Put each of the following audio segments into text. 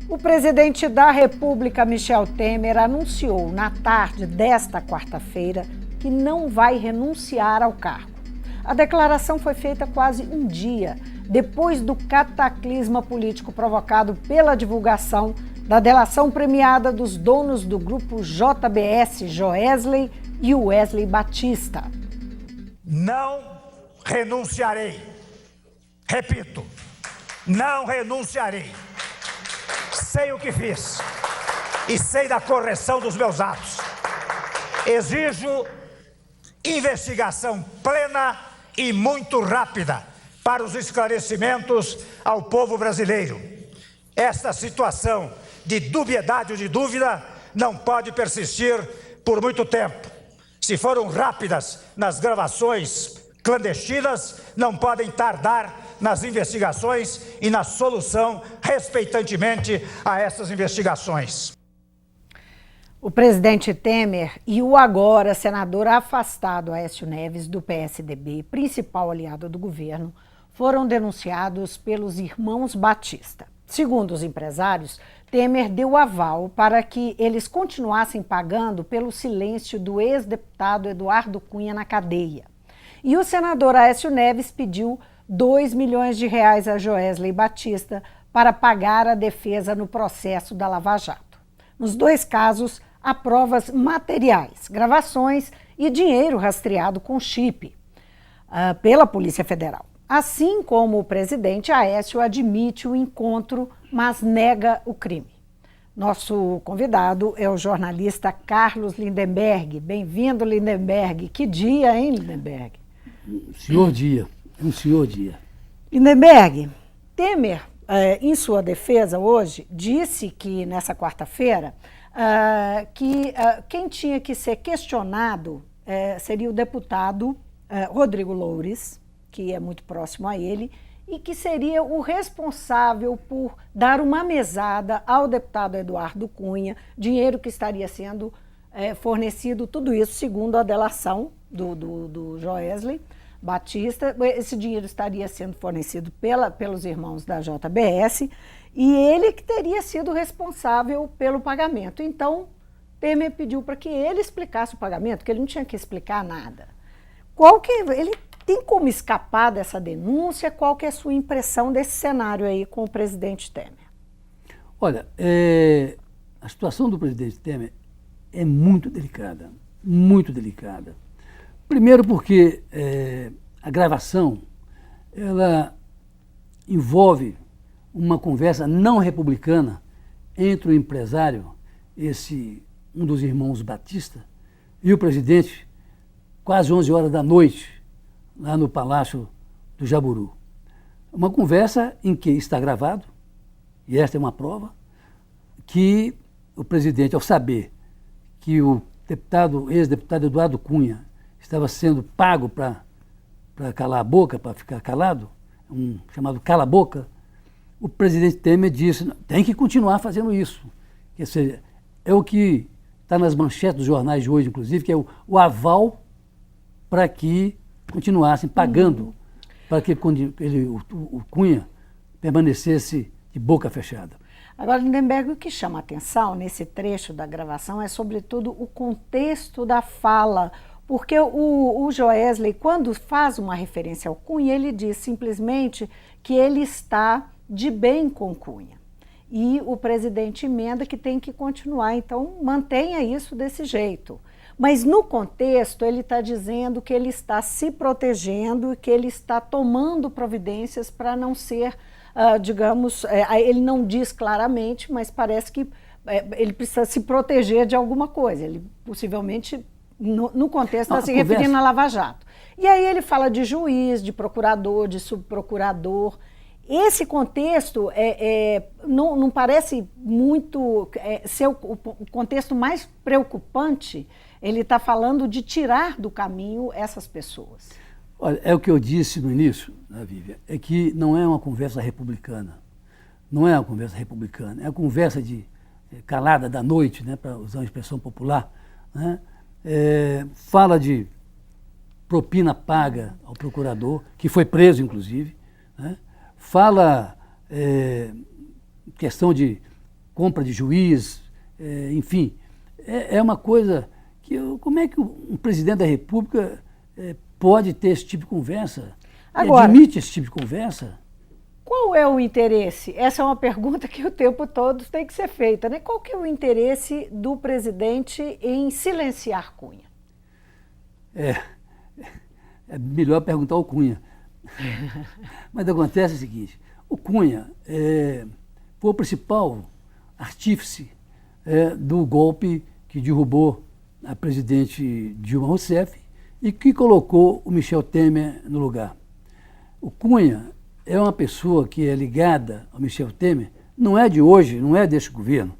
O presidente da República, Michel Temer, anunciou na tarde desta quarta-feira que não vai renunciar ao cargo. A declaração foi feita quase um dia depois do cataclisma político provocado pela divulgação da delação premiada dos donos do grupo JBS, Joesley e Wesley Batista. Não renunciarei. Repito, não renunciarei. Sei o que fiz e sei da correção dos meus atos. Exijo investigação plena e muito rápida para os esclarecimentos ao povo brasileiro. Esta situação de dubiedade ou de dúvida não pode persistir por muito tempo. Se foram rápidas nas gravações clandestinas, não podem tardar nas investigações e na solução, respeitantemente, a essas investigações. O presidente Temer e o agora senador afastado Aécio Neves, do PSDB, principal aliado do governo, foram denunciados pelos irmãos Batista. Segundo os empresários, Temer deu aval para que eles continuassem pagando pelo silêncio do ex-deputado Eduardo Cunha na cadeia. E o senador Aécio Neves pediu R$2 milhões a Joesley Batista para pagar a defesa no processo da Lava Jato. Nos dois casos, há provas materiais, gravações e dinheiro rastreado com chip pela Polícia Federal. Assim como o presidente, Aécio admite o encontro, mas nega o crime. Nosso convidado é o jornalista Carlos Lindenberg. Bem-vindo, Lindenberg. Que dia, hein, Lindenberg? Senhor dia, um senhor dia. Lindenberg, Temer, em sua defesa hoje, disse que nessa quarta-feira quem tinha que ser questionado seria o deputado Rodrigo Loures, que é muito próximo a ele, e que seria o responsável por dar uma mesada ao deputado Eduardo Cunha, dinheiro que estaria sendo fornecido, tudo isso segundo a delação do Joesley Batista. Esse dinheiro estaria sendo fornecido pelos irmãos da JBS e ele que teria sido responsável pelo pagamento. Então, Temer pediu para que ele explicasse o pagamento, que ele não tinha que explicar nada. Ele tem como escapar dessa denúncia? Qual que é a sua impressão desse cenário aí com o presidente Temer? Olha, a situação do presidente Temer é muito delicada, muito delicada. Primeiro porque a gravação, ela envolve uma conversa não republicana entre o empresário, um dos irmãos Batista, e o presidente, quase 11 horas da noite, lá no Palácio do Jaburu. Uma conversa em que está gravado, e esta é uma prova, que o presidente, ao saber que o ex-deputado Eduardo Cunha estava sendo pago para calar a boca, para ficar calado, chamado cala-boca, o presidente Temer disse, tem que continuar fazendo isso. Quer dizer, é o que está nas manchetes dos jornais de hoje, inclusive, que é o aval para que continuassem pagando para que o Cunha permanecesse de boca fechada. Agora, Lindenberg, o que chama a atenção nesse trecho da gravação é, sobretudo, o contexto da fala, porque o Joesley, quando faz uma referência ao Cunha, ele diz simplesmente que ele está de bem com Cunha. E o presidente emenda que tem que continuar, então mantenha isso desse jeito. Mas no contexto ele está dizendo que ele está se protegendo, que ele está tomando providências para não ser, ele não diz claramente, mas parece que ele precisa se proteger de alguma coisa. Ele possivelmente, no contexto, está se referindo à Lava Jato. E aí ele fala de juiz, de procurador, de subprocurador. Esse contexto não parece muito ser o contexto mais preocupante. Ele está falando de tirar do caminho essas pessoas. Olha, é o que eu disse no início, né, Vivian, é que não é uma conversa republicana. Não é uma conversa republicana, é uma conversa de calada da noite, né, para usar uma expressão popular, né? Fala de propina paga ao procurador, que foi preso, inclusive, né? Fala questão de compra de juiz, enfim. É uma coisa que... Como é que um presidente da República pode ter esse tipo de conversa? Agora, admite esse tipo de conversa? Qual é o interesse? Essa é uma pergunta que o tempo todo tem que ser feita, né? Qual que é o interesse do presidente em silenciar Cunha? É melhor perguntar ao Cunha. Mas acontece o seguinte, o Cunha foi o principal artífice do golpe que derrubou a presidente Dilma Rousseff e que colocou o Michel Temer no lugar. O Cunha é uma pessoa que é ligada ao Michel Temer, não é de hoje, não é deste governo.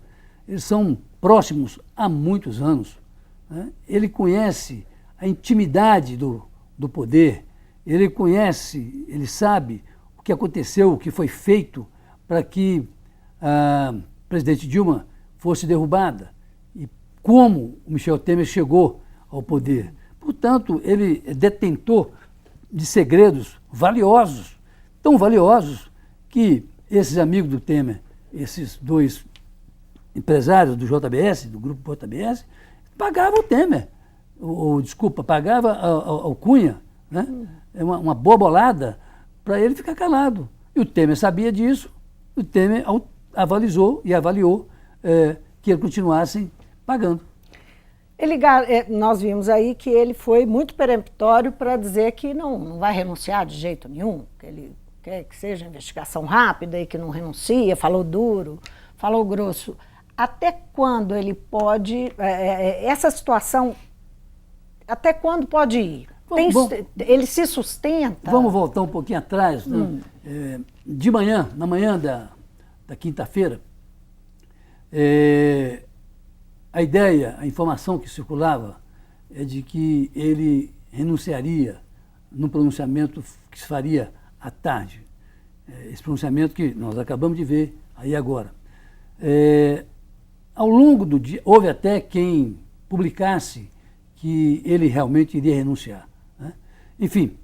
Eles são próximos há muitos anos, né? Ele conhece a intimidade do poder, ele conhece, ele sabe o que aconteceu, o que foi feito para que a presidente Dilma fosse derrubada e como o Michel Temer chegou ao poder. Portanto, ele é detentor de segredos valiosos, tão valiosos que esses amigos do Temer, esses dois empresários do JBS, do grupo JBS, pagavam o Temer, pagava ao Cunha, né? É uma boa bolada para ele ficar calado. E o Temer sabia disso, o Temer avaliou que eles continuassem pagando. Nós vimos aí que ele foi muito peremptório para dizer que não vai renunciar de jeito nenhum, que ele quer que seja investigação rápida e que não renuncia, falou duro, falou grosso. Até quando ele pode, essa situação, até quando pode ir? Ele se sustenta? Vamos voltar um pouquinho atrás. Né? De manhã, na manhã da quinta-feira, a informação que circulava é de que ele renunciaria no pronunciamento que se faria à tarde. Esse pronunciamento que nós acabamos de ver aí agora. Ao longo do dia, houve até quem publicasse que ele realmente iria renunciar, né? Enfim,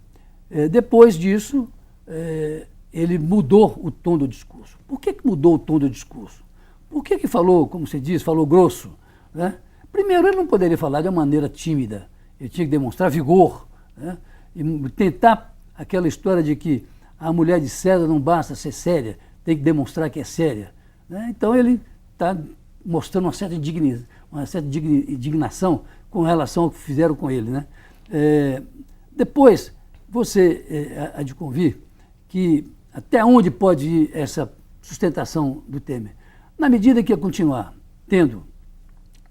depois disso, ele mudou o tom do discurso. Por que mudou o tom do discurso? Por que falou, como você diz, falou grosso? Né? Primeiro, ele não poderia falar de uma maneira tímida, ele tinha que demonstrar vigor, né? E tentar aquela história de que a mulher de César não basta ser séria, tem que demonstrar que é séria, né? Então ele está mostrando uma certa indignação com relação ao que fizeram com ele, né? Depois, você há de convir que até onde pode ir essa sustentação do Temer? Na medida que ia continuar tendo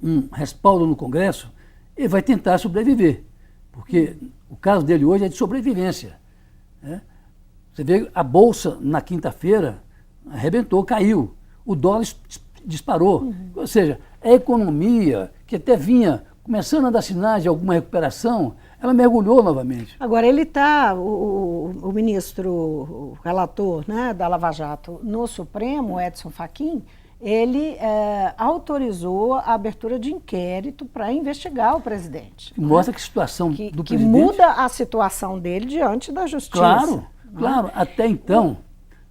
um respaldo no Congresso, ele vai tentar sobreviver, porque o caso dele hoje é de sobrevivência, né? Você vê, a Bolsa na quinta-feira arrebentou, caiu, o dólar disparou, ou seja, a economia, que até vinha começando a dar sinais de alguma recuperação, ela mergulhou novamente. Agora, ele está, o ministro, o relator, né, da Lava Jato no Supremo, Edson Fachin, ele autorizou a abertura de inquérito para investigar o presidente. Mostra que a situação do presidente... Que muda a situação dele diante da justiça. Claro, claro. Até então,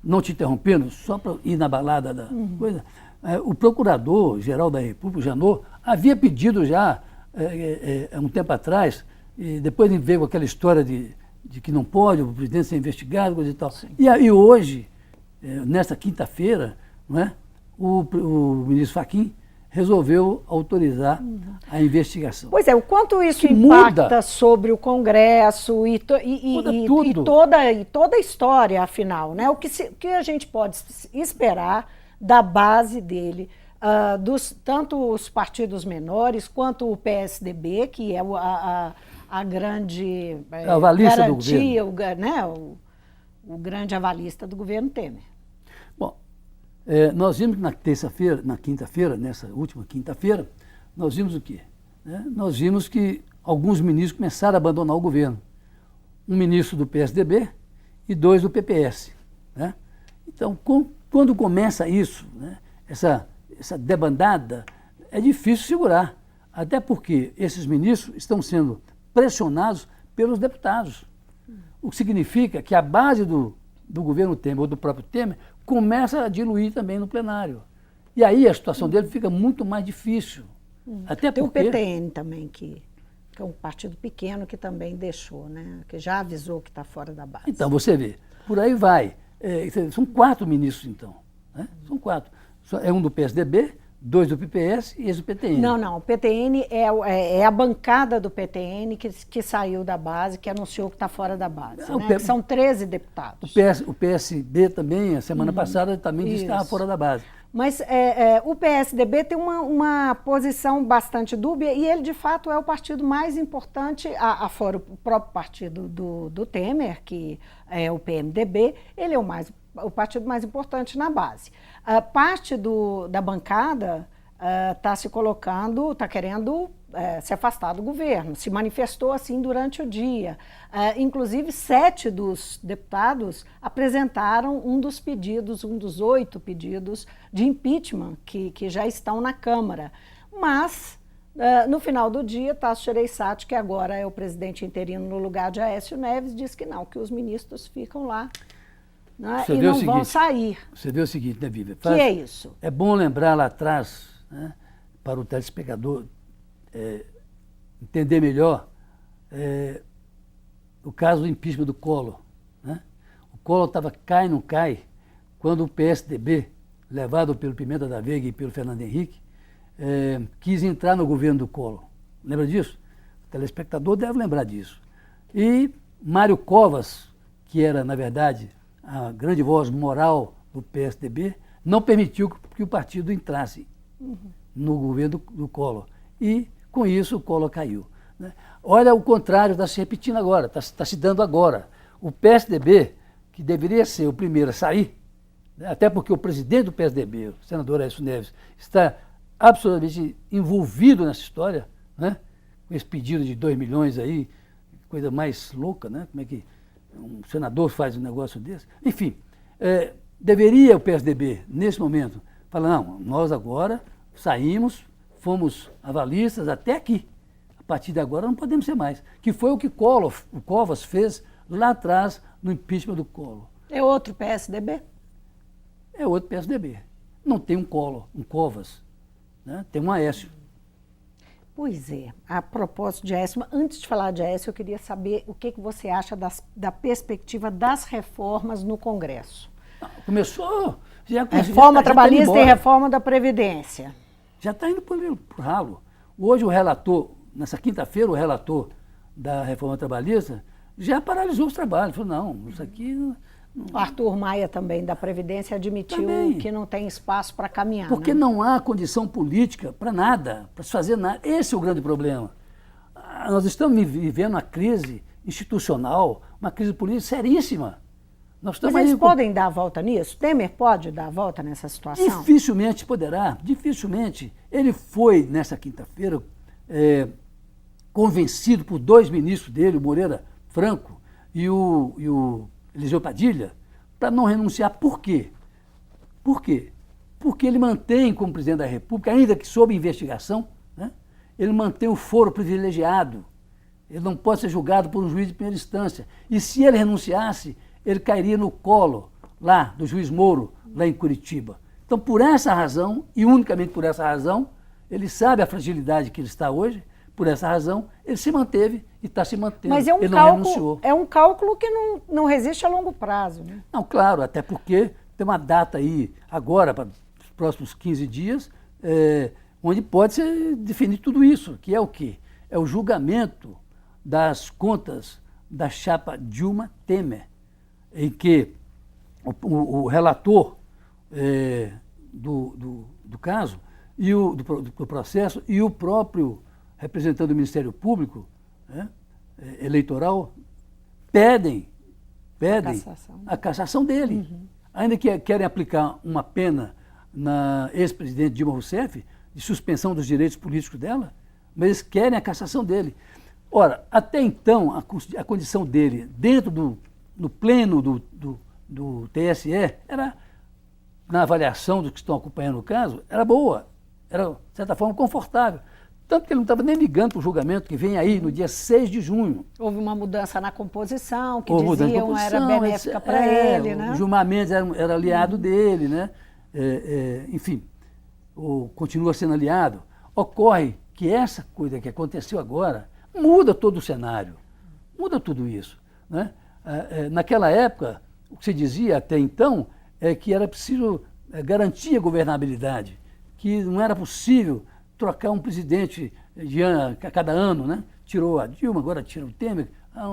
não te interrompendo, só para ir na balada da coisa, o Procurador-Geral da República, o Janot, havia pedido já, há um tempo atrás, e depois veio aquela história de que não pode o presidente ser investigado, coisa e tal. E hoje, nesta quinta-feira, não é? O ministro Fachin resolveu autorizar a investigação. Pois é, o quanto isso impacta sobre o Congresso e toda a história, afinal, né? O que a gente pode esperar da base dele, tanto os partidos menores quanto o PSDB, que é a grande avalista garantia, do governo. O grande avalista do governo Temer. Bom, nós vimos que na quinta-feira, nessa última quinta-feira, nós vimos o quê? Nós vimos que alguns ministros começaram a abandonar o governo. Um ministro do PSDB e 2 do PPS, né? Então, quando começa isso, né, essa debandada, é difícil segurar. Até porque esses ministros estão sendo pressionados pelos deputados. O que significa que a base do governo Temer, ou do próprio Temer, começa a diluir também no plenário. E aí a situação dele fica muito mais difícil. Até Tem porque... o PTN também, que é um partido pequeno que também deixou, né? Que já avisou que está fora da base. Então, você vê, por aí vai. São 4 ministros, então. Né? São 4. É um do PSDB, 2 do PPS e esse do PTN. Não. O PTN é a bancada do PTN que saiu da base, que anunciou que está fora da base. Né? Que são 13 deputados. O PSB também, a semana passada, também disse que estava fora da base. Mas o PSDB tem uma posição bastante dúbia e ele, de fato, é o partido mais importante, afora o próprio partido do Temer, que é o PMDB, ele é o partido mais importante na base. Parte da bancada está se colocando, está querendo se afastar do governo, se manifestou assim durante o dia. Inclusive, 7 dos deputados apresentaram um dos 8 pedidos de impeachment que já estão na Câmara. Mas, no final do dia, Tasso Gereissati, que agora é o presidente interino no lugar de Aécio Neves, diz que não, que os ministros ficam lá, né, e não vão sair. Você vê o seguinte, né, Vivian? Que é isso? É bom lembrar lá atrás, né, para o telespectador entender melhor o caso do impeachment do Collor. Né? O Collor estava cai, não cai, quando o PSDB, levado pelo Pimenta da Veiga e pelo Fernando Henrique, quis entrar no governo do Collor. Lembra disso? O telespectador deve lembrar disso. E Mário Covas, que era, na verdade, a grande voz moral do PSDB, não permitiu que o partido entrasse no governo do Collor. E, com isso, o Collor caiu. Né? Olha, o contrário está se repetindo agora, está se dando agora. O PSDB, que deveria ser o primeiro a sair, né? Até porque o presidente do PSDB, o senador Aécio Neves, está absolutamente envolvido nessa história, né? Com esse pedido de 2 milhões aí, coisa mais louca, né? Como é que um senador faz um negócio desse? Enfim, deveria o PSDB, nesse momento, falar, não, nós agora saímos, fomos avalistas até aqui. A partir de agora não podemos ser mais. Que foi o que o Covas fez lá atrás no impeachment do Collor. É outro PSDB? É outro PSDB. Não tem um Collor, um Covas, né? Tem um Aécio. Pois é. A propósito de Aécio, antes de falar de Aécio, eu queria saber o que você acha da perspectiva das reformas no Congresso. Começou. Reforma trabalhista e reforma da Previdência. Já está indo para o ralo. Hoje o relator, nessa quinta-feira, o relator da reforma trabalhista já paralisou os trabalhos. Falou, não, isso aqui... Não... O Arthur Maia também, da Previdência, admitiu que não tem espaço para caminhar. Porque não há condição política para nada, para se fazer nada. Esse é o grande problema. Nós estamos vivendo uma crise institucional, uma crise política seríssima. Mas eles podem dar a volta nisso? Temer pode dar a volta nessa situação? Dificilmente poderá, dificilmente. Ele foi, nessa quinta-feira, convencido por 2 ministros dele, o Moreira Franco e o Eliseu Padilha, para não renunciar. Por quê? Por quê? Porque ele mantém, como presidente da República, ainda que sob investigação, né, ele mantém o foro privilegiado. Ele não pode ser julgado por um juiz de primeira instância. E se ele renunciasse, ele cairia no colo lá do juiz Moro, lá em Curitiba. Então, por essa razão, e unicamente por essa razão, ele sabe a fragilidade que ele está hoje, por essa razão, ele se manteve e está se mantendo. Mas ele não renunciou. É um cálculo que não resiste a longo prazo. Né? Não, claro, até porque tem uma data aí, agora, para os próximos 15 dias, onde pode ser definido tudo isso, que é o quê? É o julgamento das contas da chapa Dilma Temer, em que o relator do caso, e do processo, e o próprio representante do Ministério Público, né, eleitoral, pedem a cassação dele. Uhum. Ainda que querem aplicar uma pena na ex-presidente Dilma Rousseff, de suspensão dos direitos políticos dela, mas eles querem a cassação dele. Ora, até então, a condição dele, dentro no pleno do TSE, era, na avaliação dos que estão acompanhando o caso, era boa, era, de certa forma, confortável. Tanto que ele não estava nem ligando para o julgamento que vem aí no dia 6 de junho. Houve uma mudança na composição, que diziam era benéfica para ele, né? O Gilmar Mendes era aliado dele, né? Enfim. ou continua sendo aliado. Ocorre que essa coisa que aconteceu agora muda todo o cenário, muda tudo isso, né? Naquela época, o que se dizia até então é que era preciso garantir a governabilidade, que não era possível trocar um presidente a cada ano, né? Tirou a Dilma, agora tira o Temer,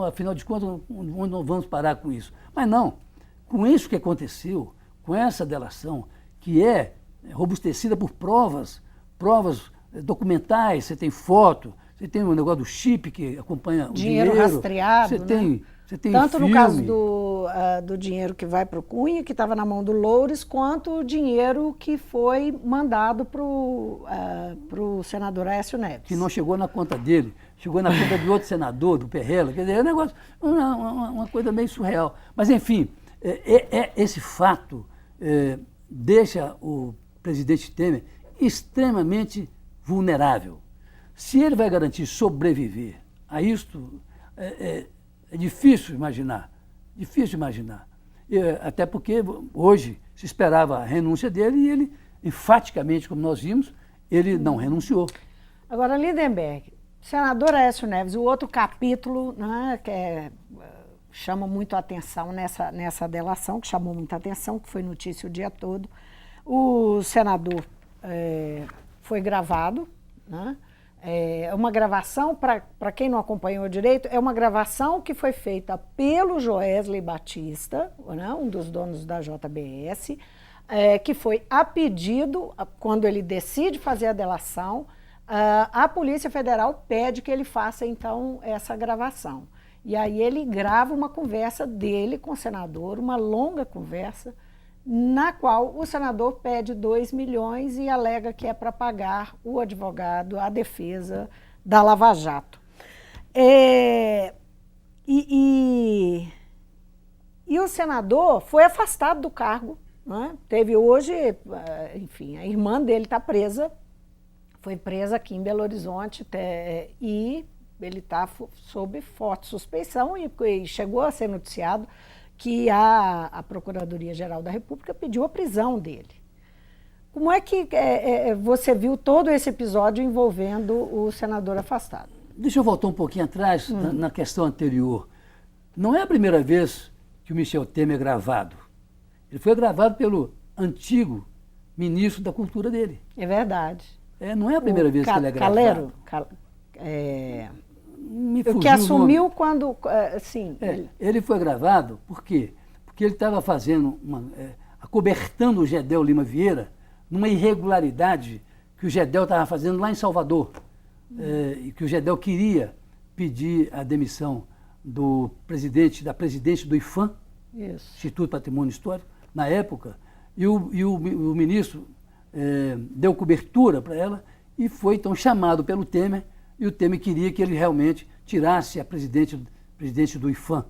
afinal de contas, onde nós vamos parar com isso? Mas não, com isso que aconteceu, com essa delação, que é robustecida por provas documentais, você tem foto, você tem o negócio do chip que acompanha o dinheiro rastreado, você tem tanto filme. No caso do dinheiro que vai para o Cunha, que estava na mão do Loures, quanto o dinheiro que foi mandado para o senador Aécio Neves. Que não chegou na conta dele, chegou na conta de outro senador, do Perrella, quer dizer, é um negócio, uma coisa meio surreal. Mas, enfim, esse fato deixa o presidente Temer extremamente vulnerável. Se ele vai garantir sobreviver a isto, é difícil imaginar, até porque hoje se esperava a renúncia dele e ele, enfaticamente, como nós vimos, ele não renunciou. Agora, Lindenberg, senador Aécio Neves, o outro capítulo, né, que chama muito a atenção nessa delação, que chamou muita atenção, que foi notícia o dia todo, o senador foi gravado, né? Uma gravação, para quem não acompanhou direito, é uma gravação que foi feita pelo Joesley Batista, né, um dos donos da JBS, que foi a pedido, quando ele decide fazer a delação, a Polícia Federal pede que ele faça, então, essa gravação. E aí ele grava uma conversa dele com o senador, uma longa conversa, na qual o senador pede 2 milhões e alega que é para pagar o advogado, a defesa da Lava Jato. E o senador foi afastado do cargo, né? Teve hoje, enfim, a irmã dele está presa, foi presa aqui em Belo Horizonte e ele está sob forte suspeição e chegou a ser noticiado que a Procuradoria-Geral da República pediu a prisão dele. Como é que você viu todo esse episódio envolvendo o senador afastado? Deixa eu voltar um pouquinho atrás na questão anterior. Não é a primeira vez que o Michel Temer é gravado. Ele foi gravado pelo antigo ministro da Cultura dele. É verdade. Não é a primeira vez que ele é gravado. O que assumiu quando... sim. Ele foi gravado por quê? Porque ele estava fazendo, acobertando o Gedel Lima Vieira numa irregularidade que o Gedel estava fazendo lá em Salvador. E que o Gedel queria pedir a demissão da presidente do IPHAN, Instituto Patrimônio Histórico, na época, e o ministro deu cobertura para ela e foi então chamado pelo Temer. E o Temer queria que ele realmente tirasse a presidente do IPHAN.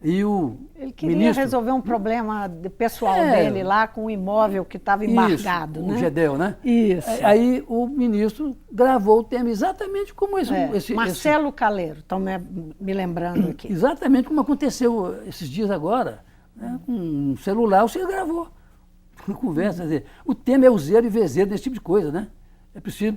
Ele queria resolver um problema pessoal dele lá com o imóvel que estava embargado. O Gedel, né? Isso. Aí o ministro gravou o Temer exatamente como esse... Marcelo Caleiro, estão me lembrando aqui. Exatamente como aconteceu esses dias agora. Né? Com um celular, você gravou. Uma conversa. Quer dizer, o Temer é useiro e vezeiro desse tipo de coisa, né? É preciso...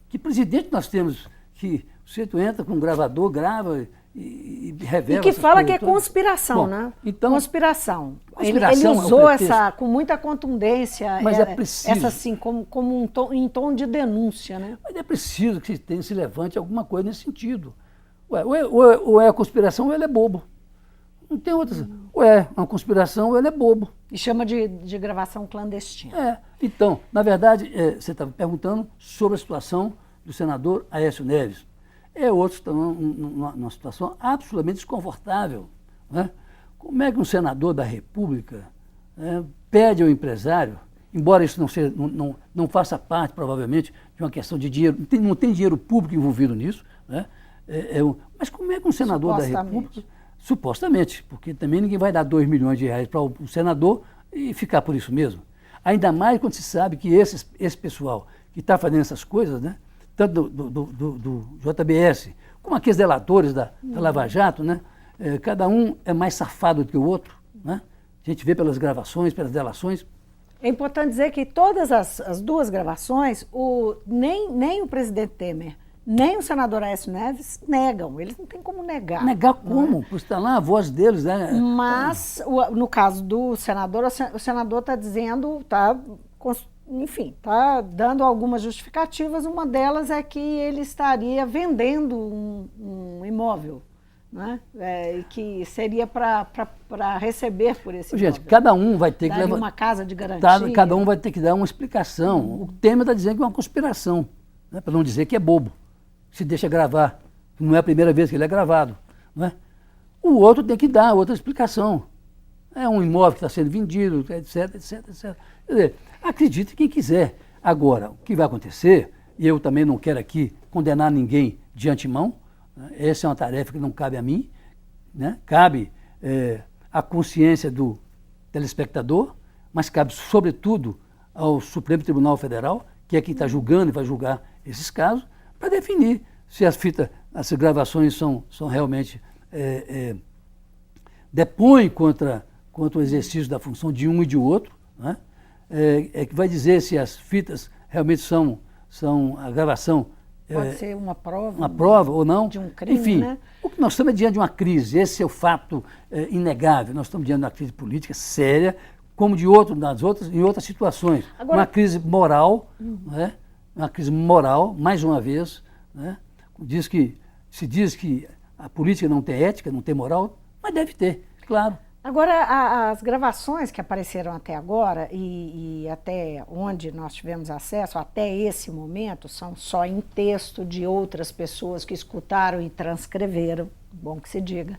Que presidente nós temos que você entra com um gravador, grava e revela. E que fala que é todas. Conspiração, né? Então, conspiração. Ele usou essa com muita contundência, mas é preciso, essa assim, como em tom de denúncia, né? Mas é preciso que se levante alguma coisa nesse sentido. Ou é a conspiração ou ele é bobo. Não tem outras. Ou é uma conspiração ou ele é bobo. E chama de gravação clandestina. Então, na verdade, você estava perguntando sobre a situação do senador Aécio Neves. Outros estão numa situação absolutamente desconfortável. Né? Como é que um senador da República pede ao empresário, embora isso não faça parte, provavelmente, de uma questão de dinheiro, não tem dinheiro público envolvido nisso, né? Mas como é que um senador da República... Supostamente, porque também ninguém vai dar 2 milhões de reais para o senador e ficar por isso mesmo. Ainda mais quando se sabe que esse pessoal que está fazendo essas coisas, né, tanto do JBS, como aqueles delatores da Lava Jato, né, cada um é mais safado do que o outro. Né? A gente vê pelas gravações, pelas delações. É importante dizer que todas as duas gravações, nem o presidente Temer, nem o senador Aécio Neves negam. Eles não têm como negar. Negar como? Porque está lá a voz deles, né? Mas, no caso do senador, o senador está dizendo, enfim, está dando algumas justificativas. Uma delas é que ele estaria vendendo um imóvel, né? E que seria para receber por esse imóvel. Gente, cada um vai ter que levar uma casa de garantia. Cada um vai ter que dar uma explicação. O Temer está dizendo que é uma conspiração, né? Para não dizer que é bobo, se deixa gravar. Não é a primeira vez que ele é gravado, não é? O outro tem que dar outra explicação. É um imóvel que está sendo vendido, etc, etc, etc. Quer dizer, acredite quem quiser. Agora, o que vai acontecer, e eu também não quero aqui condenar ninguém de antemão, né? Essa é uma tarefa que não cabe a mim, né? Cabe à consciência do telespectador, mas cabe, sobretudo, ao Supremo Tribunal Federal, que é quem está julgando e vai julgar esses casos, para definir se as gravações são realmente depõem contra o exercício da função de um e de outro, né? Que vai dizer se as fitas realmente são a gravação pode ser uma prova. Uma prova ou não. De um crime, enfim, né? O que nós estamos diante de uma crise, esse é o fato inegável. Nós estamos diante de uma crise política séria, como em outras situações. Agora, uma crise moral, né? Uma crise moral, mais uma vez, né? Se diz que a política não tem ética, não tem moral, mas deve ter, claro. Agora, as gravações que apareceram até agora e até onde nós tivemos acesso, até esse momento, são só em texto de outras pessoas que escutaram e transcreveram, bom que se diga,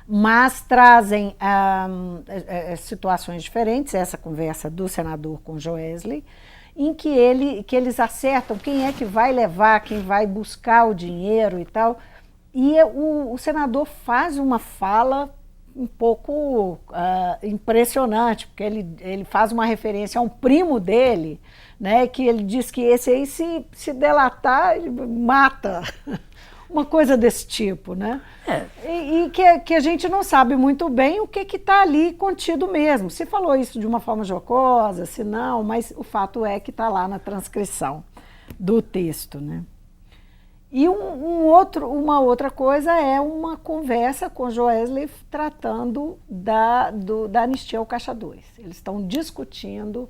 mas trazem situações diferentes, essa conversa do senador com Joesley, em que eles acertam quem é que vai levar, quem vai buscar o dinheiro e tal, e o senador faz uma fala um pouco impressionante, porque ele faz uma referência a um primo dele, né, que ele diz que esse aí, se delatar, ele mata. Uma coisa desse tipo, né? E que a gente não sabe muito bem o que está ali contido mesmo. Se falou isso de uma forma jocosa, se não, mas o fato é que está lá na transcrição do texto, né? E uma outra coisa é uma conversa com Joesley tratando da anistia ao Caixa 2. Eles estão discutindo,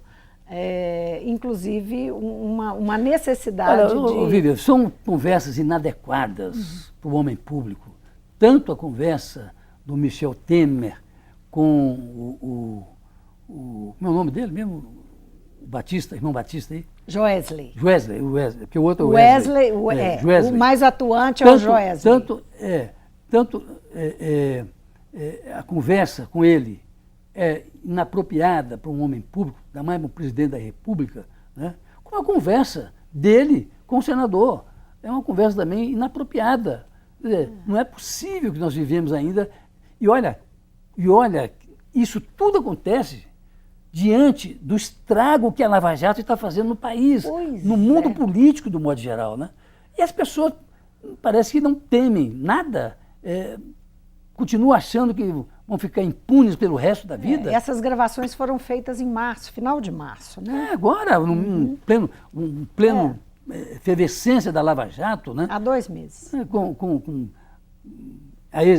inclusive, uma necessidade de... Vivian, são conversas inadequadas para o homem público. Tanto a conversa do Michel Temer com como é o nome dele mesmo? O Batista, irmão Batista aí? Joesley, porque o outro é Wesley. O mais atuante é o Joesley. A conversa com ele é inapropriada para um homem público, ainda mais para o presidente da República, né? Como a conversa dele com o senador. É uma conversa também inapropriada. Quer dizer, não é possível que nós vivemos ainda. E olha, isso tudo acontece diante do estrago que a Lava Jato está fazendo no país, no mundo político, do modo geral, né? E as pessoas parece que não temem nada, continuam achando que vão ficar impunes pelo resto da vida. Essas gravações foram feitas em março, final de março, né? Agora, um pleno efervescência da Lava Jato, né? Há 2 meses. Com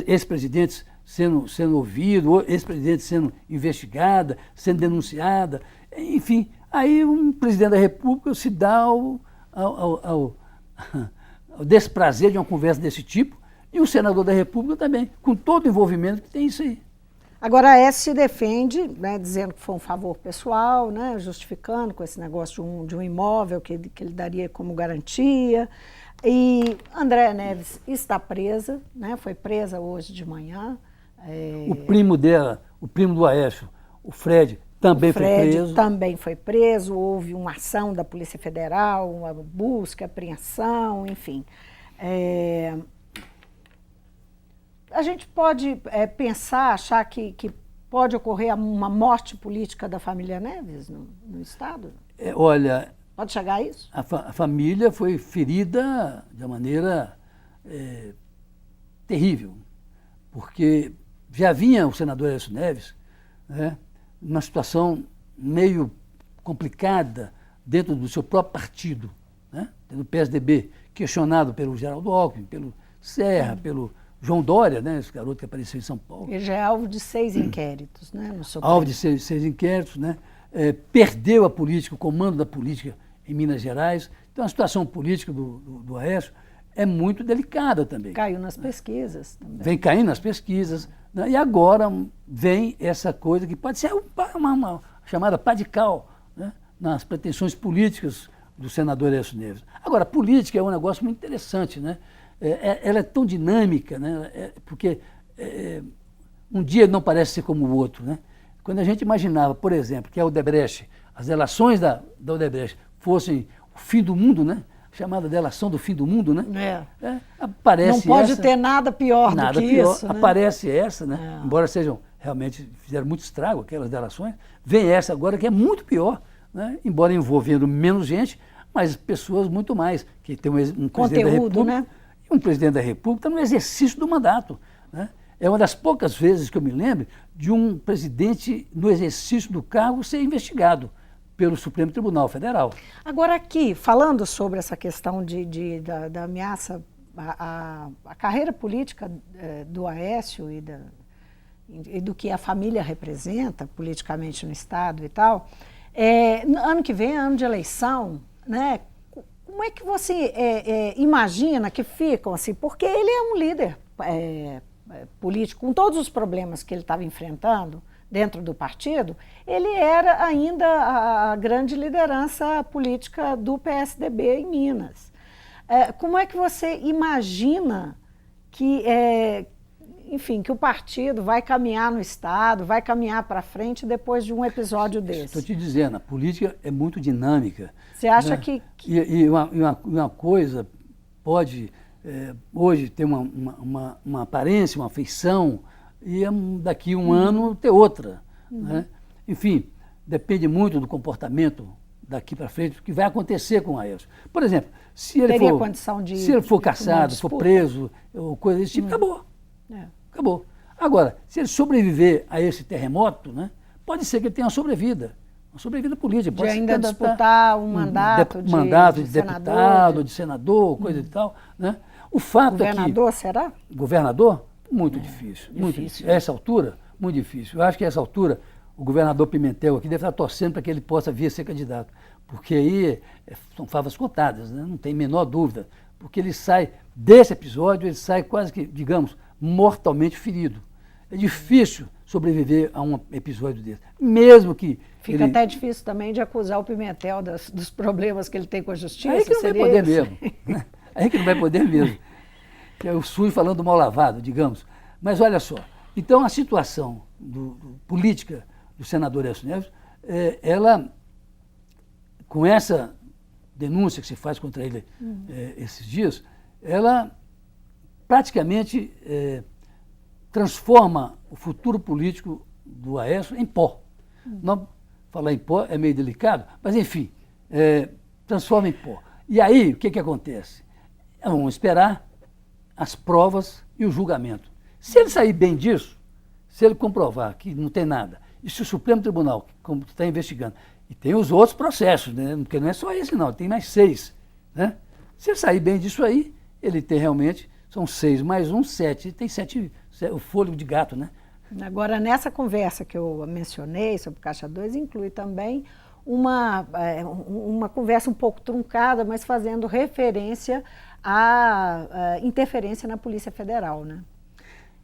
ex-presidentes sendo ouvido, ex-presidente sendo investigada, sendo denunciada, enfim. Aí um presidente da República se dá ao desprazer de uma conversa desse tipo, e o senador da República também, com todo o envolvimento que tem isso aí. Agora, a Aécio se defende, né, dizendo que foi um favor pessoal, né, justificando com esse negócio de um imóvel que ele daria como garantia. E Andréa Neves está presa, né, foi presa hoje de manhã. O primo dela, o primo do Aécio, o Fred, também foi preso. Também foi preso, houve uma ação da Polícia Federal, uma busca, apreensão, enfim. A gente pode achar que pode ocorrer uma morte política da família Neves no Estado? Olha... Pode chegar a isso? A família foi ferida de uma maneira terrível, porque já vinha o senador Aécio Neves, né, numa situação meio complicada dentro do seu próprio partido, né? Do PSDB, questionado pelo Geraldo Alckmin, pelo Serra, pelo João Dória, né? Esse garoto que apareceu em São Paulo. Ele já é alvo de 6 inquéritos, né? No Supremo. Alvo de seis inquéritos, né? Perdeu a política, o comando da política em Minas Gerais. Então a situação política do Aécio é muito delicada também. Caiu nas pesquisas também. Vem caindo nas pesquisas, né? E agora vem essa coisa que pode ser uma chamada pá de cal, né? Nas pretensões políticas do senador Aécio Neves. Agora, a política é um negócio muito interessante, né? Ela é tão dinâmica, né? Porque um dia não parece ser como o outro, né? Quando a gente imaginava, por exemplo, que a Odebrecht, as delações da Odebrecht fossem o fim do mundo, né? Chamada delação do fim do mundo, né? Aparece não pode essa, ter nada pior do que pior, isso, né? Aparece essa, né? Embora sejam, realmente fizeram muito estrago aquelas delações, vem essa agora que é muito pior, né? Embora envolvendo menos gente, mas pessoas muito mais, que tem um presidente da República, né? Um presidente da República no exercício do mandato, né? É uma das poucas vezes que eu me lembro de um presidente no exercício do cargo ser investigado pelo Supremo Tribunal Federal. Agora aqui, falando sobre essa questão da ameaça à carreira política do Aécio e do que a família representa politicamente no Estado e tal, ano que vem é ano de eleição, né? Como é que você imagina que ficam assim? Porque ele é um líder político, com todos os problemas que ele estava enfrentando dentro do partido, ele era ainda a grande liderança política do PSDB em Minas. Como é que você imagina que, enfim, que o partido vai caminhar no Estado, vai caminhar para frente depois de um episódio desse? Estou te dizendo, a política é muito dinâmica. Você acha, né? E uma coisa pode hoje ter uma aparência, uma feição, e daqui a um ano ter outra. Né? Enfim, depende muito do comportamento daqui para frente, o que vai acontecer com o Aécio. Por exemplo, se ele for caçado, for preso, ou coisa desse tipo, acabou. Acabou. Agora, se ele sobreviver a esse terremoto, né, pode ser que ele tenha uma sobrevida política. Pode ainda disputar um mandato de deputado, de senador, coisa e tal. Né? O fato governador, será? Governador? Muito difícil. Muito difícil. A essa altura, muito difícil. Eu acho que a essa altura, o governador Pimentel aqui deve estar torcendo para que ele possa vir a ser candidato. Porque aí são favas contadas, né? Não tem a menor dúvida. Porque ele sai desse episódio, ele sai quase que, digamos, mortalmente ferido. É difícil sobreviver a um episódio desse. Mesmo que... Fica até difícil também de acusar o Pimentel dos problemas que ele tem com a justiça. Aí que não vai poder mesmo. Aí que não vai poder mesmo. Que é o SUS falando mal lavado, digamos. Mas olha só, então a situação política do senador Aécio Neves, ela, com essa denúncia que se faz contra ele esses dias, ela praticamente transforma o futuro político do Aécio em pó. Não, falar em pó é meio delicado, mas enfim, transforma em pó. E aí, o que acontece? Vamos esperar as provas e o julgamento. Se ele sair bem disso, se ele comprovar que não tem nada, e se o Supremo Tribunal, como está investigando, e tem os outros processos, né? Porque não é só esse não, tem mais 6. Né? Se ele sair bem disso aí, ele tem realmente, são 6 mais 1, 7, tem 7, o fôlego de gato, né? Agora, nessa conversa que eu mencionei sobre o Caixa 2, inclui também uma conversa um pouco truncada, mas fazendo referência à interferência na Polícia Federal, né?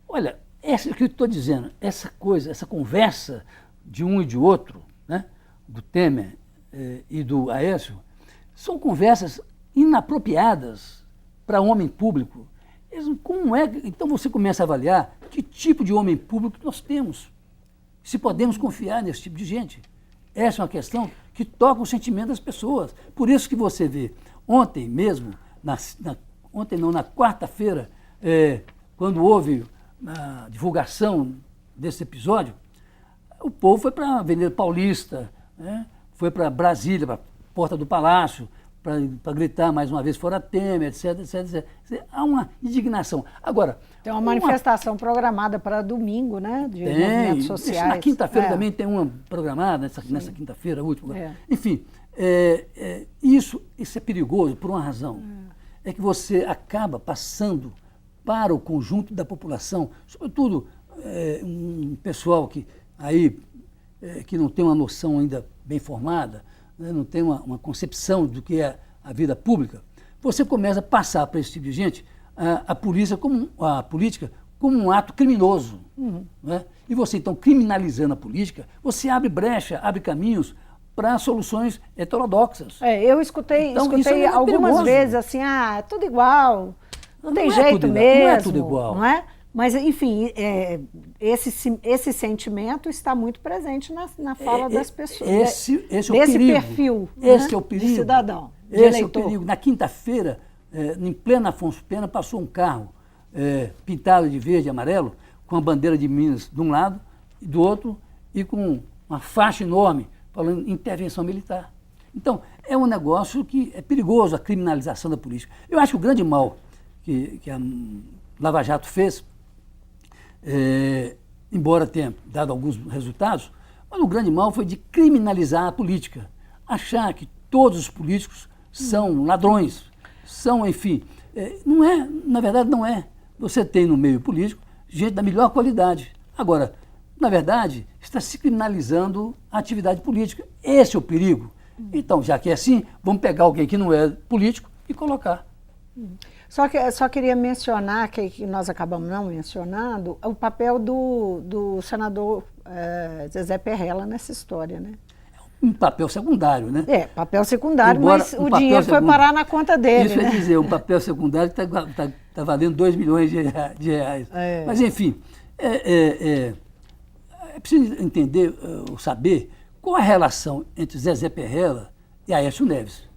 Olha, essa que eu estou dizendo, essa conversa de um e de outro, né, do Temer e do Aécio, são conversas inapropriadas para homem público. Então você começa a avaliar que tipo de homem público nós temos, se podemos confiar nesse tipo de gente. Essa é uma questão que toca o sentimento das pessoas. Por isso que você vê, ontem mesmo, na quarta-feira, quando houve a divulgação desse episódio, o povo foi para a Avenida Paulista, né? Foi para Brasília, para a Porta do Palácio, para gritar mais uma vez fora Temer, etc, etc, etc. Há uma indignação. Agora... Tem uma manifestação programada para domingo, né? De movimentos sociais. Na quinta-feira também tem uma programada, nessa quinta-feira última. Enfim, isso é perigoso por uma razão. É que você acaba passando para o conjunto da população, sobretudo um pessoal que não tem uma noção ainda bem formada, né, não tem uma concepção do que é a vida pública, você começa a passar para esse tipo de gente a política como um ato criminoso. Né? E você, então, criminalizando a política, você abre brecha, abre caminhos para soluções heterodoxas. Eu escutei algumas vezes assim, é tudo igual, não tem jeito mesmo. Não é tudo igual. Não é? Mas, enfim, esse sentimento está muito presente na fala das pessoas. Esse é o desse perigo. Perfil, esse né, é o perigo. de cidadão, de esse eleitor. É o perigo. Na quinta-feira, em plena Afonso Pena, passou um carro pintado de verde e amarelo, com a bandeira de Minas de um lado e do outro, e com uma faixa enorme falando intervenção militar. Então, é um negócio que é perigoso, a criminalização da política. Eu acho que o grande mal que a Lava Jato fez, embora tenha dado alguns resultados, mas o grande mal foi de criminalizar a política. Achar que todos os políticos são ladrões, são, enfim... não é, na verdade não é. Você tem no meio político gente da melhor qualidade. Agora, na verdade, está se criminalizando a atividade política. Esse é o perigo. Então, já que é assim, vamos pegar alguém que não é político e colocar. Só queria mencionar, que nós acabamos não mencionando, o papel do senador Zezé Perrella nessa história, né? Um papel secundário, né? Papel secundário, Embora mas o dinheiro foi parar na conta dele. Isso né? é dizer, um papel secundário que está valendo 2 milhões de reais. Mas, enfim, é preciso entender, ou saber, qual a relação entre Zezé Perrella e Aécio Neves.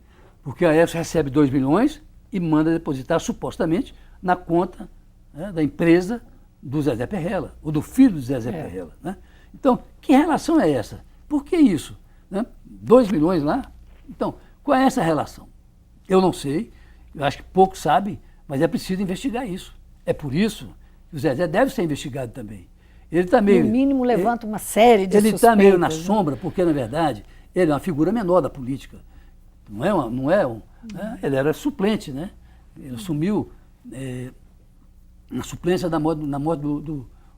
Porque Aécio recebe 2 milhões e manda depositar, supostamente, na conta, né, da empresa do Zezé Perrella, ou do filho do Zezé Perrella. Né? Então, que relação é essa? Por que isso? Né? 2 milhões lá? Então, qual é essa relação? Eu não sei, eu acho que poucos sabem, mas é preciso investigar isso. É por isso que o Zezé deve ser investigado também. Ele tá meio, no mínimo levanta uma série de suspeitas. Ele está meio na sombra, né? porque, na verdade, ele é uma figura menor da política. Né? Ele era suplente, né? Ele assumiu na suplência na morte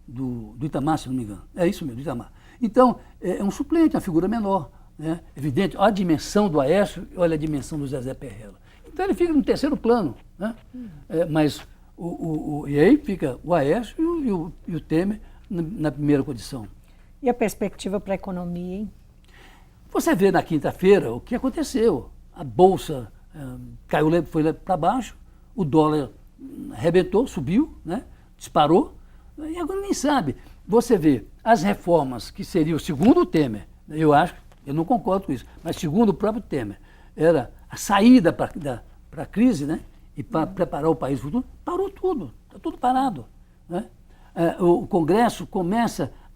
do Itamar, se não me engano. É isso mesmo, do Itamar. Então, é um suplente, uma figura menor. Né? Evidente, olha a dimensão do Aécio e olha a dimensão do Zezé Perrella. Então ele fica no terceiro plano. Né? E aí fica o Aécio e o Temer na primeira condição. E a perspectiva para a economia, hein? Você vê na quinta-feira o que aconteceu. A Bolsa caiu, foi lá para baixo, o dólar arrebentou, subiu, né? Disparou, e agora nem sabe. Você vê as reformas que seriam, segundo o Temer, eu não concordo com isso, mas segundo o próprio Temer, era a saída para a crise, né? E para preparar o país futuro, parou tudo, está tudo parado. Né? O Congresso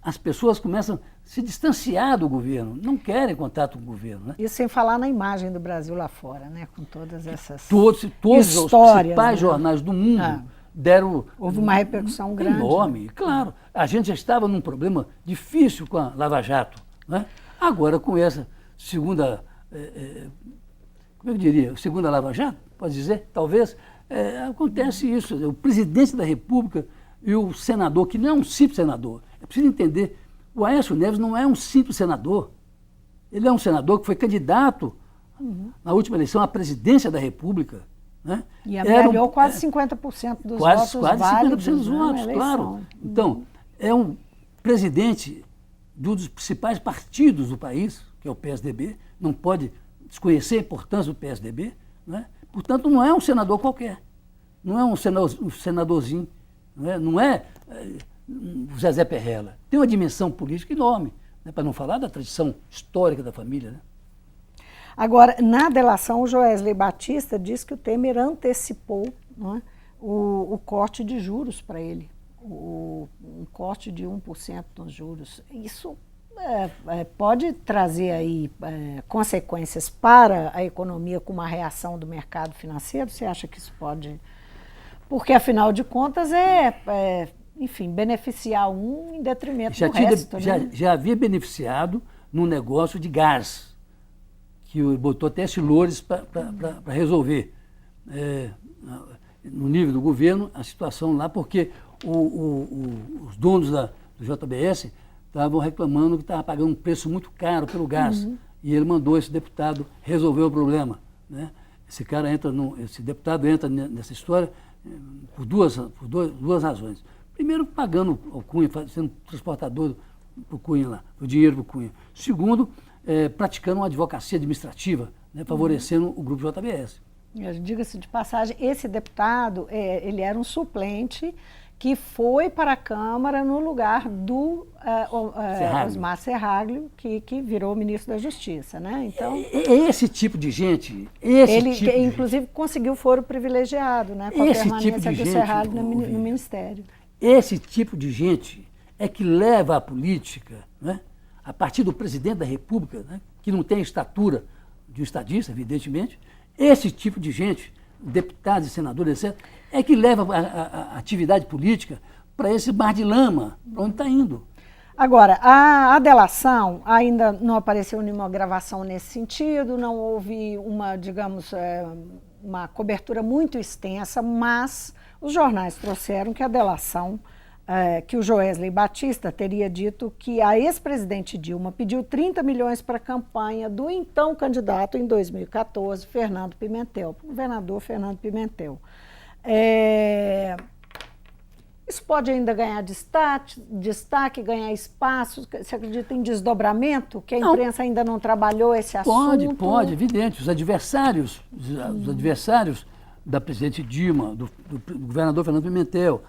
as pessoas começam a se distanciar do governo, não querem contato com o governo. Né? Isso sem falar na imagem do Brasil lá fora, né? Com todas essas todos histórias, os principais jornais do mundo deram... Houve uma repercussão grande. Enorme, claro. A gente já estava num problema difícil com a Lava Jato. Né? Agora, com essa segunda... como eu diria? Segunda Lava Jato, pode dizer? Talvez. Acontece isso. O presidente da República e o senador, que não é um simples senador. É preciso entender, o Aécio Neves não é um simples senador. Ele é um senador que foi candidato na última eleição à presidência da República. Né? E amealhou quase 50% dos votos quase válidos. 50% dos votos, claro. Então, é um presidente de um dos principais partidos do país, que é o PSDB, não pode desconhecer a importância do PSDB. Né? Portanto, não é um senador qualquer. Não é um senadorzinho. Não é o Zezé Perrella. Tem uma dimensão política enorme, né? Para não falar da tradição histórica da família. Né? Agora, na delação, o Joesley Batista diz que o Temer antecipou, não é, o corte de juros para ele. Um corte de 1% nos juros. Isso pode trazer aí consequências para a economia com uma reação do mercado financeiro? Você acha que isso pode... Porque, afinal de contas, enfim, beneficiar um em detrimento do resto. Já havia beneficiado num negócio de gás, que botou até esse Loures para resolver, no nível do governo, a situação lá, porque os donos do JBS estavam reclamando que estava pagando um preço muito caro pelo gás. E ele mandou esse deputado resolver o problema, né? Esse deputado entra nessa história por duas razões. Primeiro, pagando ao Cunha, sendo transportador para o Cunha lá, o dinheiro para o Cunha. Segundo, praticando uma advocacia administrativa, né, favorecendo o grupo JBS. Diga-se de passagem, esse deputado, ele era um suplente que foi para a Câmara no lugar do Osmar Serraglio, que virou ministro da Justiça, né? Então, esse tipo de gente... inclusive, conseguiu foro privilegiado, né? Com a permanência do Serraglio no Ministério. Esse tipo de gente é que leva a política, né, a partir do presidente da República, né, que não tem a estatura de um estadista, evidentemente. Esse tipo de gente, deputados e senadores, etc., é que leva a atividade política para esse mar de lama, para onde está indo. Agora, a delação ainda não apareceu nenhuma gravação nesse sentido, não houve uma cobertura muito extensa, mas os jornais trouxeram que a delação, que o Joesley Batista teria dito que a ex-presidente Dilma pediu 30 milhões para a campanha do então candidato em 2014, Fernando Pimentel, governador Fernando Pimentel. Isso pode ainda ganhar destaque, ganhar espaço? Você acredita em desdobramento? Que a imprensa ainda não trabalhou esse assunto? Pode, evidente. Os adversários da presidente Dilma, do governador Fernando Pimentel,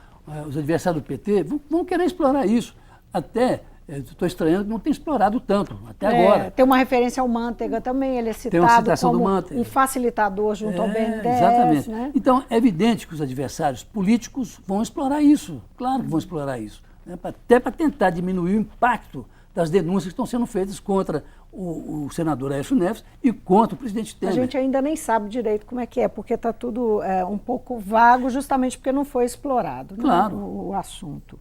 os adversários do PT, vão querer explorar isso. Até, estou estranhando que não tem explorado tanto, até agora. Tem uma referência ao Manteiga também, ele é citado como um facilitador junto ao BNDES. Exatamente. Né? Então, é evidente que os adversários políticos vão explorar isso, claro que vão explorar isso, né? Até para tentar diminuir o impacto das denúncias que estão sendo feitas contra o senador Aécio Neves e contra o presidente Temer. A gente ainda nem sabe direito como é que é, porque está tudo um pouco vago, justamente porque não foi explorado, claro, né, o assunto.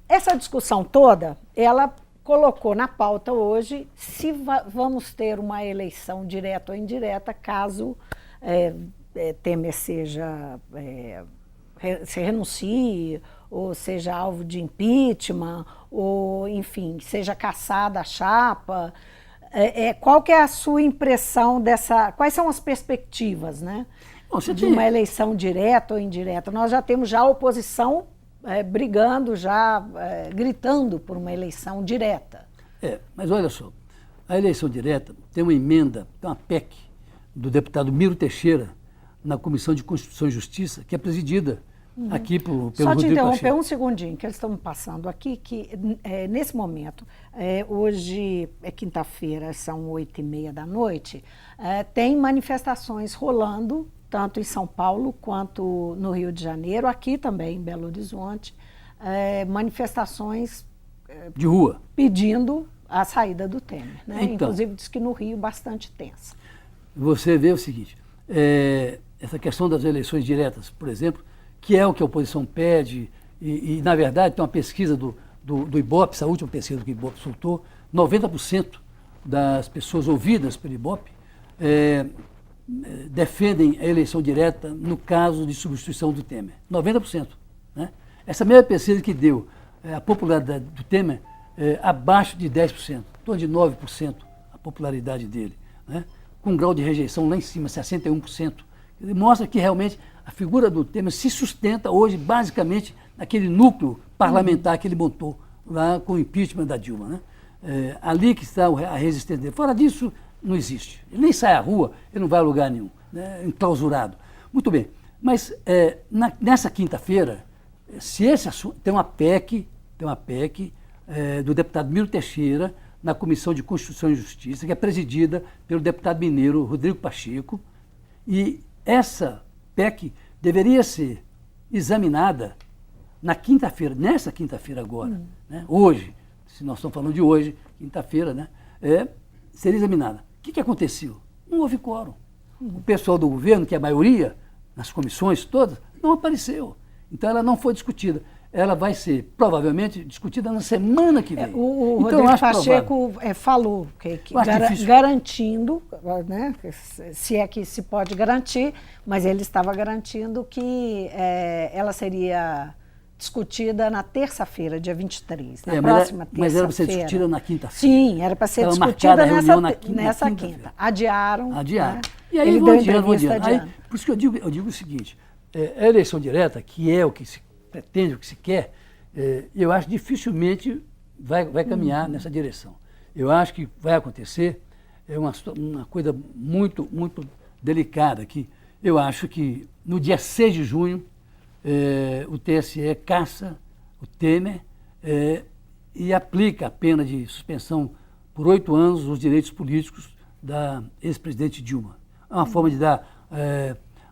Essa discussão toda, ela colocou na pauta hoje se vamos ter uma eleição direta ou indireta, caso Temer se renuncie, ou seja alvo de impeachment, ou, enfim, seja cassada a chapa. Qual que é a sua impressão quais são as perspectivas, né, de uma eleição direta ou indireta? Nós já temos a oposição brigando, gritando por uma eleição direta. Mas olha só, a eleição direta tem uma emenda, tem uma PEC do deputado Miro Teixeira na Comissão de Constituição e Justiça, que é presidida aqui pelo Rodrigo Pacheco. Só te interromper um segundinho, que eles estão passando aqui, que nesse momento, hoje é quinta-feira, são 8h30 da noite, tem manifestações rolando, tanto em São Paulo quanto no Rio de Janeiro, aqui também em Belo Horizonte, manifestações de rua pedindo a saída do Temer, né? Então, inclusive diz que no Rio bastante tensa. Você vê o seguinte, essa questão das eleições diretas, por exemplo, que é o que a oposição pede, e na verdade tem uma pesquisa do Ibope, essa última pesquisa que o Ibope soltou, 90% das pessoas ouvidas pelo Ibope defendem a eleição direta no caso de substituição do Temer. 90%. Né? Essa mesma pesquisa que deu a popularidade do Temer abaixo de 10%, em torno de 9% a popularidade dele, né? Com um grau de rejeição lá em cima, 61%. Ele mostra que realmente a figura do Temer se sustenta hoje basicamente naquele núcleo parlamentar que ele montou lá com o impeachment da Dilma. Né? Ali que está a resistência dele. Fora disso, não existe. Ele nem sai à rua, ele não vai a lugar nenhum, né? Enclausurado. Muito bem, mas nessa quinta-feira, se esse assunto, tem uma PEC do deputado Miro Teixeira na Comissão de Constituição e Justiça, que é presidida pelo deputado mineiro Rodrigo Pacheco, e essa PEC deveria ser examinada na quinta-feira, nessa quinta-feira agora, né? Hoje, se nós estamos falando de hoje, quinta-feira, né, seria examinada. O que aconteceu? Não houve quórum. O pessoal do governo, que é a maioria, nas comissões todas, não apareceu. Então ela não foi discutida. Ela vai ser, provavelmente, discutida na semana que vem. O então, Rodrigo Pacheco falou que garantindo, né, se é que se pode garantir, mas ele estava garantindo que ela seria discutida na terça-feira, dia 23, na próxima terça-feira. Mas era para ser discutida na quinta-feira. Sim, era para ser discutida nessa quinta. Adiaram. Né? E aí ele deu entrevista adiando. Aí, por isso que eu digo o seguinte, a eleição direta, que é o que se pretende, o que se quer, eu acho que dificilmente vai caminhar nessa direção. Eu acho que vai acontecer uma coisa muito, muito delicada aqui. Eu acho que no dia 6 de junho, o TSE caça o Temer e aplica a pena de suspensão por 8 anos os direitos políticos da ex-presidente Dilma. É uma forma de dar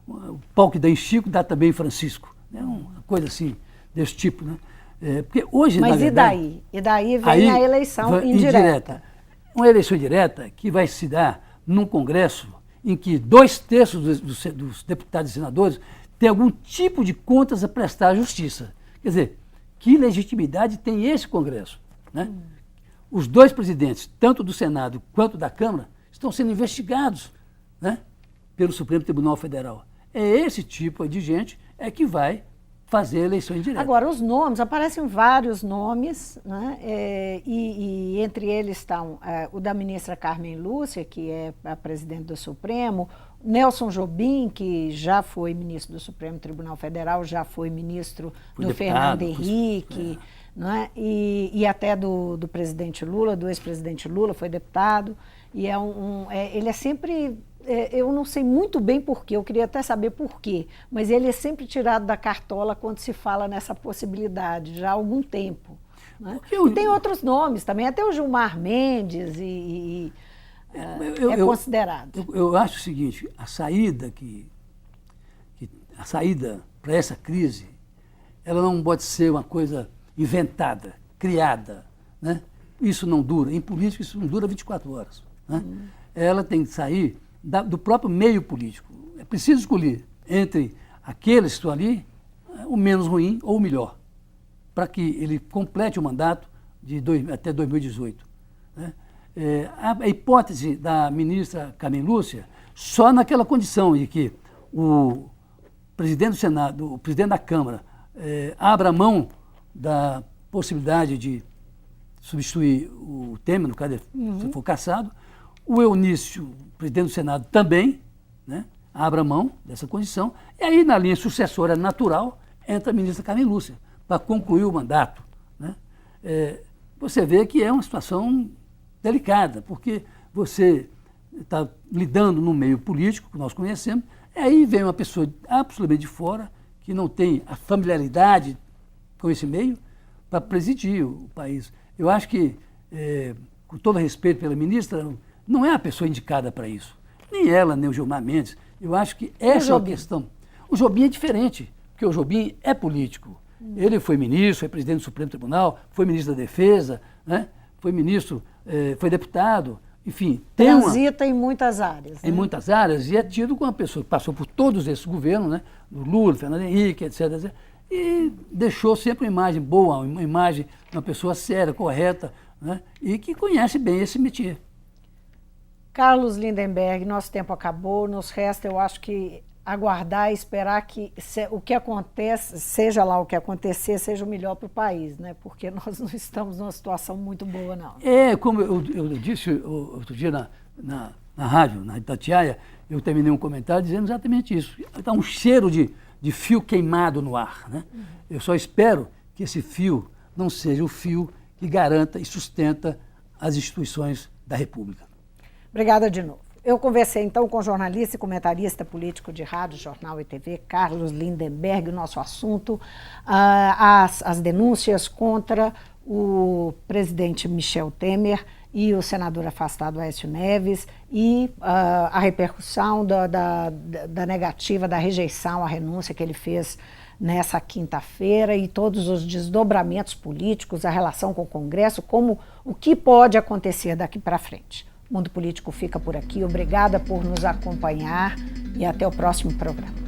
o pau que dá em Chico, dá também em Francisco. Né? Uma coisa assim, desse tipo. Né? Porque hoje, mas na verdade, e daí vem a eleição indireta. Uma eleição indireta que vai se dar num Congresso em que 2/3 dos deputados e senadores têm algum tipo de contas a prestar à Justiça. Quer dizer, que legitimidade tem esse Congresso? Né? Os 2 presidentes, tanto do Senado quanto da Câmara, estão sendo investigados, né, pelo Supremo Tribunal Federal. É esse tipo de gente que vai fazer a eleição indireta. Agora, os nomes, aparecem vários nomes, né? E entre eles estão o da ministra Carmen Lúcia, que é a presidente do Supremo, Nelson Jobim, que já foi ministro do Supremo Tribunal Federal, já foi ministro do Fernando Henrique, né? E até do presidente Lula, do ex-presidente Lula, foi deputado. E ele é sempre... eu não sei muito bem porquê, eu queria até saber porquê, mas ele é sempre tirado da cartola quando se fala nessa possibilidade, já há algum tempo. Né? E tem outros nomes também, até o Gilmar Mendes é considerado. Eu acho o seguinte, a saída para essa crise, ela não pode ser uma coisa inventada, criada. Né? Isso não dura, em política isso não dura 24 horas. Né? Ela tem que sair do próprio meio político. É preciso escolher entre aqueles que estão ali, o menos ruim ou o melhor, para que ele complete o mandato até 2018. Né? A hipótese da ministra Carmen Lúcia, só naquela condição de que o presidente do Senado, o presidente da Câmara, abra mão da possibilidade de substituir o Temer, no caso se for cassado, o Eunício, presidente do Senado, também, né, abra mão dessa condição, e aí na linha sucessória natural entra a ministra Carmen Lúcia, para concluir o mandato. Né? Você vê que é uma situação delicada, porque você está lidando no meio político, que nós conhecemos, e aí vem uma pessoa absolutamente de fora, que não tem a familiaridade com esse meio, para presidir o país. Eu acho que, com todo respeito pela ministra, não é a pessoa indicada para isso. Nem ela, nem o Gilmar Mendes. Eu acho que essa é a questão. O Jobim é diferente, porque o Jobim é político. Ele foi ministro, foi presidente do Supremo Tribunal, foi ministro da Defesa, né? Foi ministro, foi deputado, enfim. Transita em muitas áreas. Em muitas áreas, e é tido como uma pessoa que passou por todos esses governos, né? Do Lula, Fernando Henrique, etc. E deixou sempre uma imagem boa, uma imagem de uma pessoa séria, correta, né? E que conhece bem esse métier. Carlos Lindenberg, nosso tempo acabou, nos resta, eu acho que aguardar e esperar que o que acontece, seja lá o que acontecer, seja o melhor para o país, né? Porque nós não estamos numa situação muito boa, não. Como eu disse outro dia na rádio, na Itatiaia, eu terminei um comentário dizendo exatamente isso. Está um cheiro de fio queimado no ar, né? Eu só espero que esse fio não seja o fio que garanta e sustenta as instituições da República. Obrigada de novo. Eu conversei então com o jornalista e comentarista político de rádio, jornal e TV, Carlos Lindenberg. O nosso assunto, as denúncias contra o presidente Michel Temer e o senador afastado Aécio Neves e a repercussão da negativa, da rejeição à renúncia que ele fez nessa quinta-feira e todos os desdobramentos políticos, a relação com o Congresso, como o que pode acontecer daqui para frente. O Mundo Político fica por aqui. Obrigada por nos acompanhar e até o próximo programa.